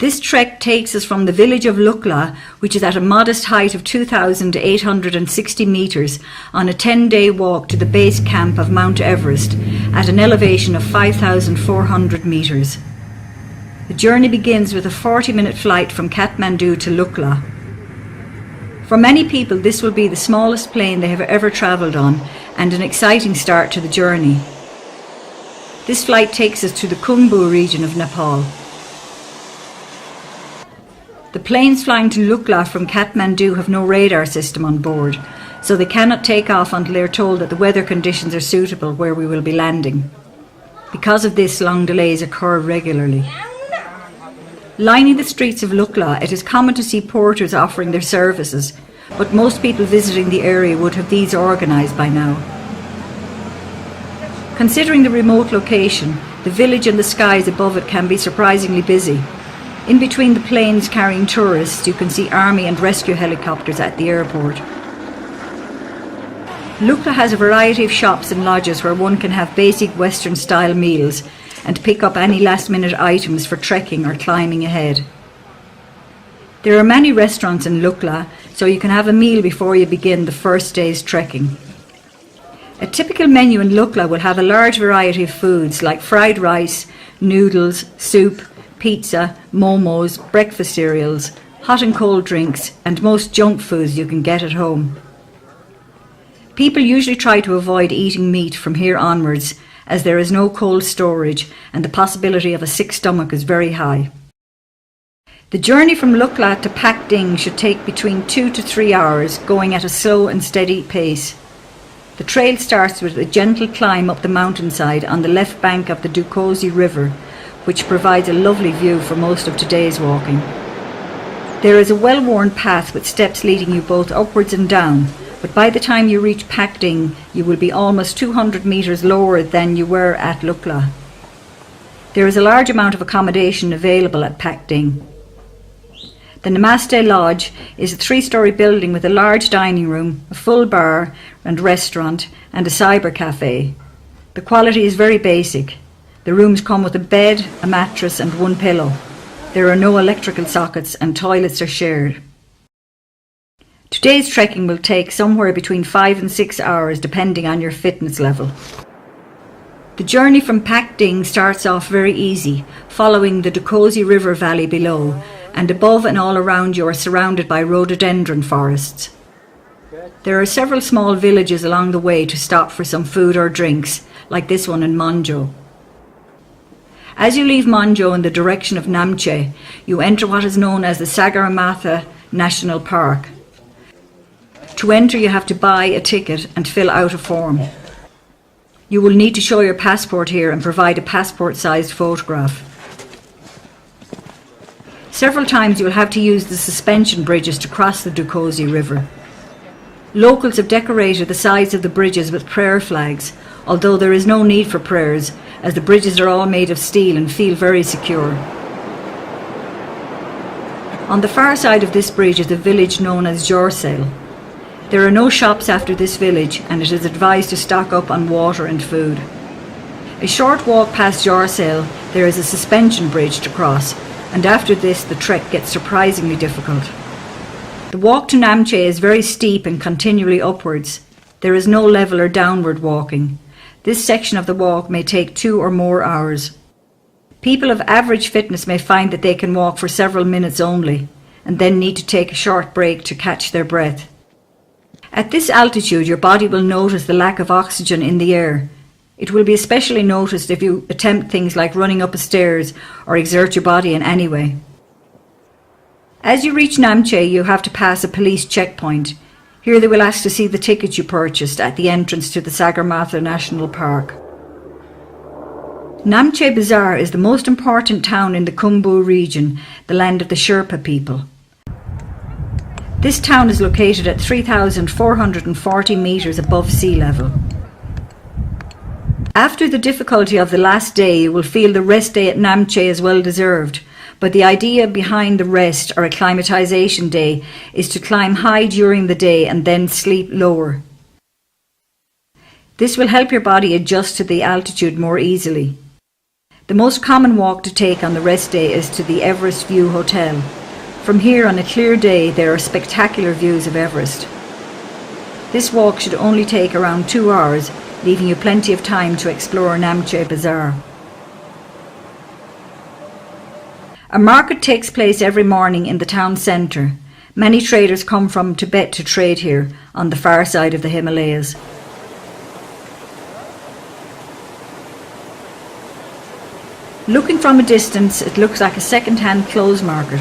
This trek takes us from the village of Lukla, which is at a modest height of 2,860 metres, on a 10-day walk to the base camp of Mount Everest at an elevation of 5,400 metres. The journey begins with a 40-minute flight from Kathmandu to Lukla. For many people, this will be the smallest plane they have ever travelled on and an exciting start to the journey. This flight takes us to the Khumbu region of Nepal. The planes flying to Lukla from Kathmandu have no radar system on board, so they cannot take off until they are told that the weather conditions are suitable where we will be landing. Because of this, long delays occur regularly. Lining the streets of Lukla, it is common to see porters offering their services, but most people visiting the area would have these organised by now. Considering the remote location, the village and the skies above it can be surprisingly busy. In between the planes carrying tourists, you can see army and rescue helicopters at the airport. Lukla has a variety of shops and lodges where one can have basic Western-style meals and pick up any last-minute items for trekking or climbing ahead. There are many restaurants in Lukla, so you can have a meal before you begin the first day's trekking. A typical menu in Lukla will have a large variety of foods like fried rice, noodles, soup, pizza, momos, breakfast cereals, hot and cold drinks, and most junk foods you can get at home. People usually try to avoid eating meat from here onwards, as there is no cold storage and the possibility of a sick stomach is very high. The journey from Lukla to Pakding should take between 2 to 3 hours, going at a slow and steady pace. The trail starts with a gentle climb up the mountainside on the left bank of the Dudh Koshi river, which provides a lovely view for most of today's walking. There is a well-worn path with steps leading you both upwards and down, but by the time you reach Pakding, you will be almost 200 metres lower than you were at Lukla. There is a large amount of accommodation available at Pakding. The Namche Lodge is a 3-storey building with a large dining room, a full bar and restaurant, and a cyber cafe. The quality is very basic. The rooms come with a bed, a mattress and one pillow. There are no electrical sockets and toilets are shared. Today's trekking will take somewhere between 5 and 6 hours depending on your fitness level. The journey from Pakding starts off very easy, following the Dudh Koshi river valley below, and above and all around you are surrounded by rhododendron forests. There are several small villages along the way to stop for some food or drinks, like this one in Monjo. As you leave Monjo in the direction of Namche, you enter what is known as the Sagarmatha National Park. To enter, you have to buy a ticket and fill out a form. You will need to show your passport here and provide a passport-sized photograph. Several times you will have to use the suspension bridges to cross the Dudh Koshi river. Locals have decorated the sides of the bridges with prayer flags, although there is no need for prayers, as the bridges are all made of steel and feel very secure. On the far side of this bridge is a village known as Jorsale. There are no shops after this village, and it is advised to stock up on water and food. A short walk past Jorsale, there is a suspension bridge to cross, and after this the trek gets surprisingly difficult. The walk to Namche is very steep and continually upwards. There is no level or downward walking. This section of the walk may take 2 or more hours. People of average fitness may find that they can walk for several minutes only, and then need to take a short break to catch their breath. At this altitude, your body will notice the lack of oxygen in the air. It will be especially noticed if you attempt things like running up a stairs or exert your body in any way. As you reach Namche, you have to pass a police checkpoint. Here they will ask to see the ticket you purchased at the entrance to the Sagarmatha National Park. Namche Bazaar is the most important town in the Khumbu region, the land of the Sherpa people. This town is located at 3,440 metres above sea level. After the difficulty of the last day, you will feel the rest day at Namche is well deserved, but the idea behind the rest or acclimatization day is to climb high during the day and then sleep lower. This will help your body adjust to the altitude more easily. The most common walk to take on the rest day is to the Everest View Hotel. From here on a clear day there are spectacular views of Everest. This walk should only take around 2 hours, leaving you plenty of time to explore Namche Bazaar. A market takes place every morning in the town centre. Many traders come from Tibet to trade here, on the far side of the Himalayas. Looking from a distance, it looks like a second-hand clothes market,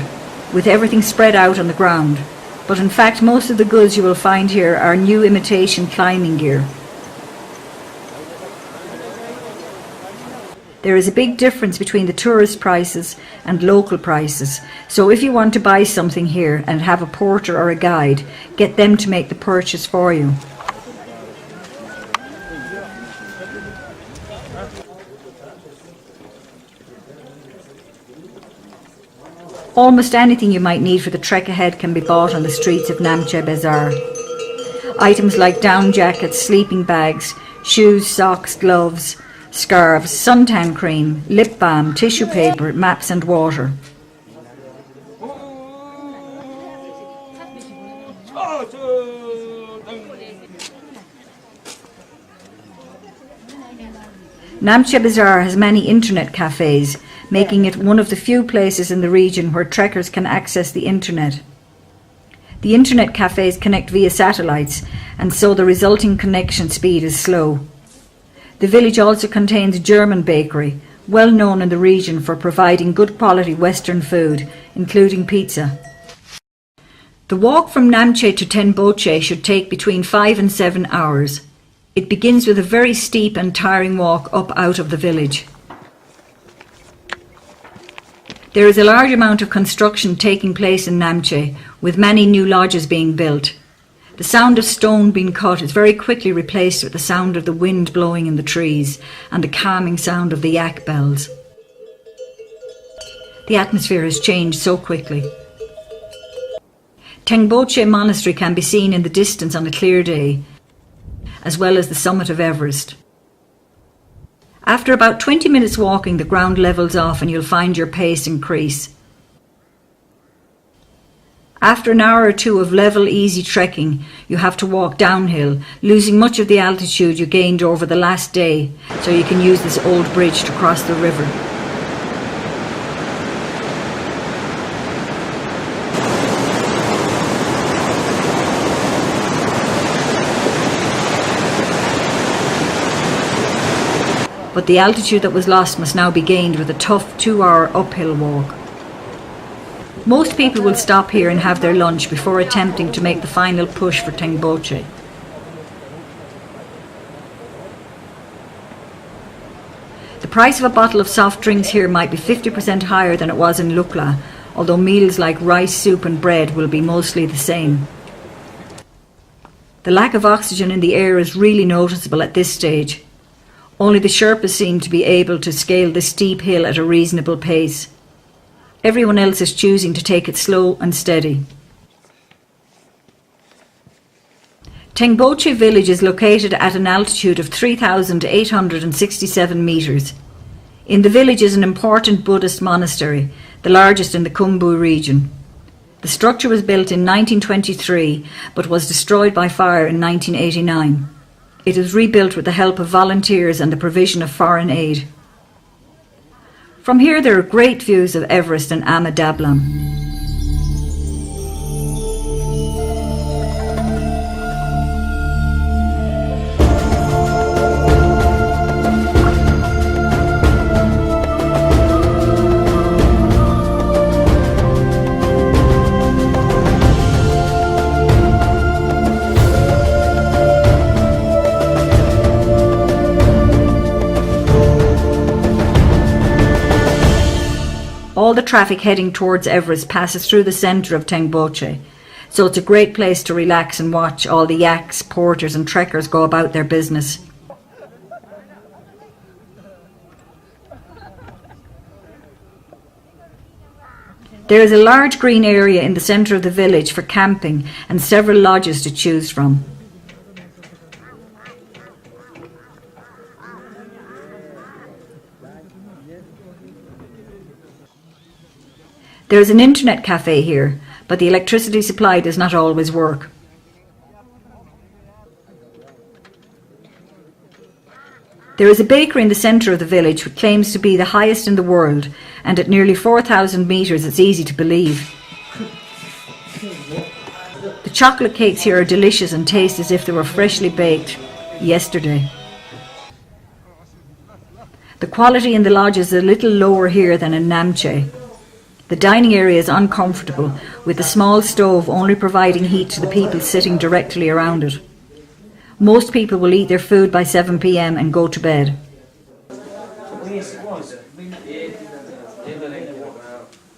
with everything spread out on the ground. But in fact, most of the goods you will find here are new imitation climbing gear. There is a big difference between the tourist prices and local prices, so if you want to buy something here and have a porter or a guide, get them to make the purchase for you. Almost anything you might need for the trek ahead can be bought on the streets of Namche Bazaar. Items like down jackets, sleeping bags, shoes, socks, gloves, scarves, suntan cream, lip balm, tissue paper, maps and water. Namche Bazaar has many internet cafes, making it one of the few places in the region where trekkers can access the internet. The internet cafes connect via satellites, and so the resulting connection speed is slow. The village also contains a German bakery, well known in the region for providing good quality Western food, including pizza. The walk from Namche to TYANGBOCHE should take between 5 and 7 hours. It begins with a very steep and tiring walk up out of the village. There is a large amount of construction taking place in Namche, with many new lodges being built. The sound of stone being cut is very quickly replaced with the sound of the wind blowing in the trees and the calming sound of the yak bells. The atmosphere has changed so quickly. TYANGBOCHE Monastery can be seen in the distance on a clear day, as well as the summit of Everest. After about 20 minutes walking, the ground levels off and you'll find your pace increase. After an hour or two of level, easy trekking, you have to walk downhill, losing much of the altitude you gained over the last day, so you can use this old bridge to cross the river. But the altitude that was lost must now be gained with a tough 2-hour uphill walk. Most people will stop here and have their lunch before attempting to make the final push for TYANGBOCHE. The price of a bottle of soft drinks here might be 50% higher than it was in Lukla, although meals like rice, soup and bread will be mostly the same. The lack of oxygen in the air is really noticeable at this stage. Only the Sherpas seem to be able to scale the steep hill at a reasonable pace. Everyone else is choosing to take it slow and steady. TYANGBOCHE village is located at an altitude of 3,867 metres. In the village is an important Buddhist monastery, the largest in the Khumbu region. The structure was built in 1923 but was destroyed by fire in 1989. It is rebuilt with the help of volunteers and the provision of foreign aid. From here there are great views of Everest and Ama Dablam. All the traffic heading towards Everest passes through the centre of TYANGBOCHE, so it's a great place to relax and watch all the yaks, porters and trekkers go about their business. There is a large green area in the centre of the village for camping and several lodges to choose from. There is an internet cafe here, but the electricity supply does not always work. There is a bakery in the centre of the village which claims to be the highest in the world, and at nearly 4,000 metres it's easy to believe. The chocolate cakes here are delicious and taste as if they were freshly baked yesterday. The quality in the lodge is a little lower here than in Namche. The dining area is uncomfortable, with the small stove only providing heat to the people sitting directly around it. Most people will eat their food by 7 p.m. and go to bed.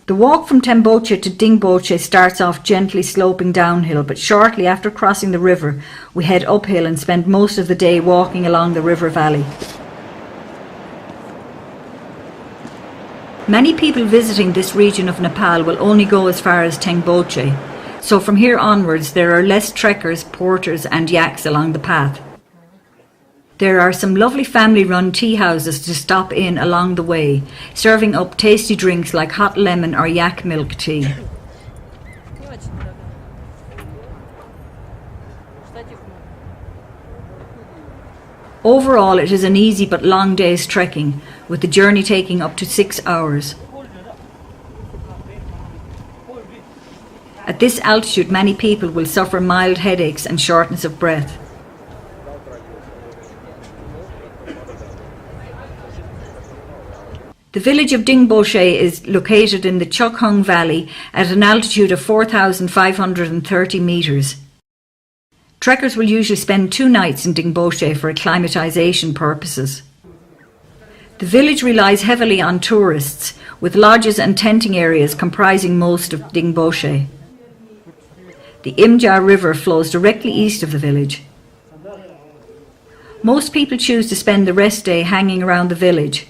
The walk from TYANGBOCHE to TYANGBOCHE starts off gently sloping downhill, but shortly after crossing the river, we head uphill and spend most of the day walking along the river valley. Many people visiting this region of Nepal will only go as far as TYANGBOCHE, so from here onwards there are less trekkers, porters and yaks along the path. There are some lovely family-run tea houses to stop in along the way, serving up tasty drinks like hot lemon or yak milk tea. Overall, it is an easy but long day's trekking, with the journey taking up to 6 hours. At this altitude, many people will suffer mild headaches and shortness of breath. The village of TYANGBOCHE is located in the Cho Oyu Valley at an altitude of 4,530 metres. Trekkers will usually spend 2 nights in TYANGBOCHE for acclimatisation purposes. The village relies heavily on tourists, with lodges and tenting areas comprising most of TYANGBOCHE. The Imja River flows directly east of the village. Most people choose to spend the rest day hanging around the village.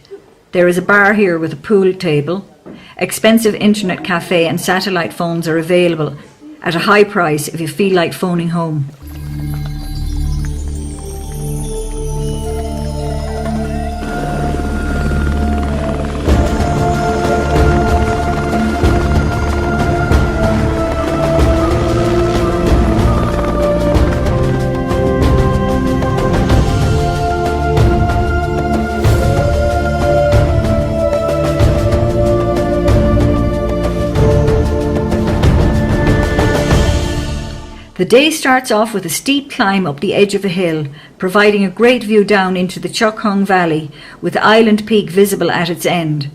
There is a bar here with a pool table. Expensive internet cafe and satellite phones are available at a high price if you feel like phoning home. The day starts off with a steep climb up the edge of a hill, providing a great view down into the Cho Oyu Valley, with Island Peak visible at its end.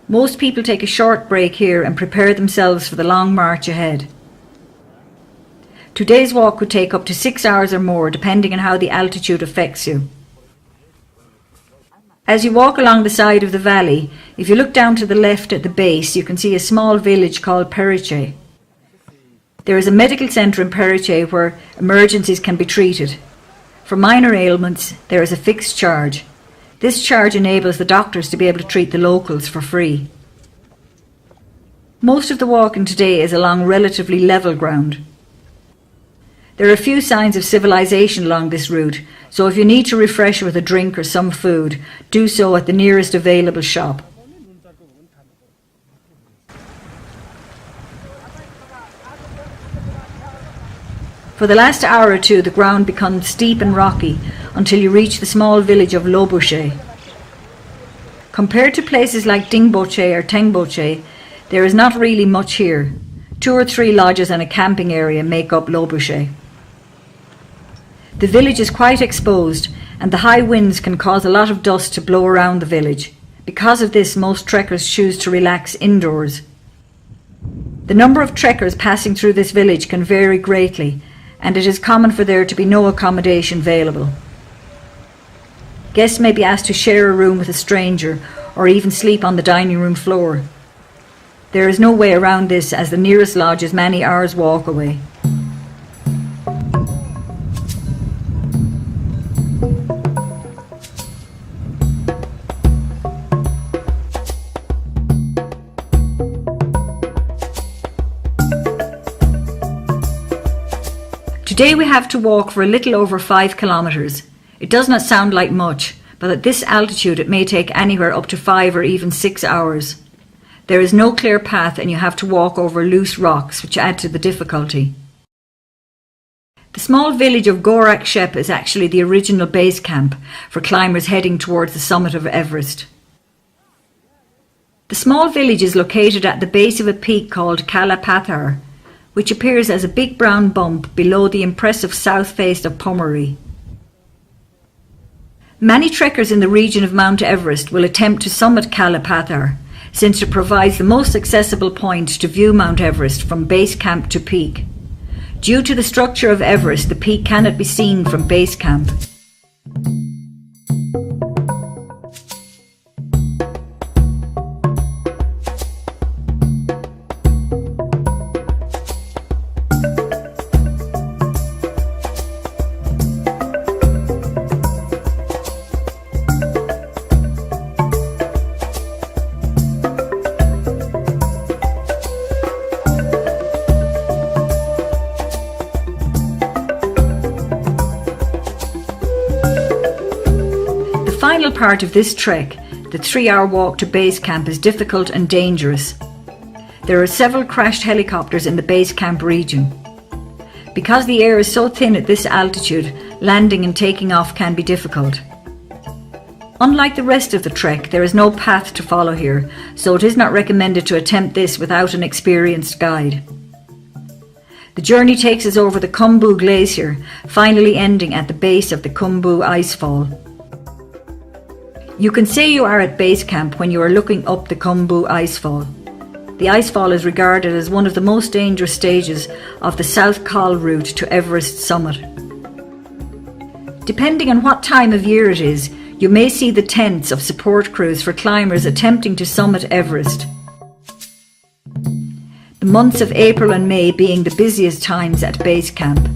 Most people take a short break here and prepare themselves for the long march ahead. Today's walk could take up to 6 hours or more, depending on how the altitude affects you. As you walk along the side of the valley, if you look down to the left at the base, you can see a small village called Periche. There is a medical centre in Periche where emergencies can be treated. For minor ailments, there is a fixed charge. This charge enables the doctors to be able to treat the locals for free. Most of the walking today is along relatively level ground. There are a few signs of civilization along this route, so if you need to refresh with a drink or some food, do so at the nearest available shop. For the last hour or two, the ground becomes steep and rocky until you reach the small village of Loboshe. Compared to places like TYANGBOCHE or TYANGBOCHE, there is not really much here. 2 or 3 lodges and a camping area make up Loboshe. The village is quite exposed, and the high winds can cause a lot of dust to blow around the village. Because of this, most trekkers choose to relax indoors. The number of trekkers passing through this village can vary greatly, and it is common for there to be no accommodation available. Guests may be asked to share a room with a stranger or even sleep on the dining room floor. There is no way around this, as the nearest lodge is many hours' walk away. Today we have to walk for a little over 5 kilometres. It does not sound like much, but at this altitude it may take anywhere up to 5 or even 6 hours. There is no clear path and you have to walk over loose rocks, which add to the difficulty. The small village of Gorak Shep is actually the original base camp for climbers heading towards the summit of Everest. The small village is located at the base of a peak called Kalapathar, which appears as a big brown bump below the impressive south face of Pommery. Many trekkers in the region of Mount Everest will attempt to summit Kalapathar, since it provides the most accessible point to view Mount Everest from base camp to peak. Due to the structure of Everest, the peak cannot be seen from base camp. The final part of this trek, the 3-hour walk to base camp, is difficult and dangerous. There are several crashed helicopters in the base camp region. Because the air is so thin at this altitude, landing and taking off can be difficult. Unlike the rest of the trek, there is no path to follow here, so it is not recommended to attempt this without an experienced guide. The journey takes us over the Khumbu glacier, finally ending at the base of the Khumbu icefall. You can say you are at base camp when you are looking up the Khumbu icefall. The icefall is regarded as one of the most dangerous stages of the South Col route to Everest summit. Depending on what time of year it is, you may see the tents of support crews for climbers attempting to summit Everest. The months of April and May being the busiest times at base camp.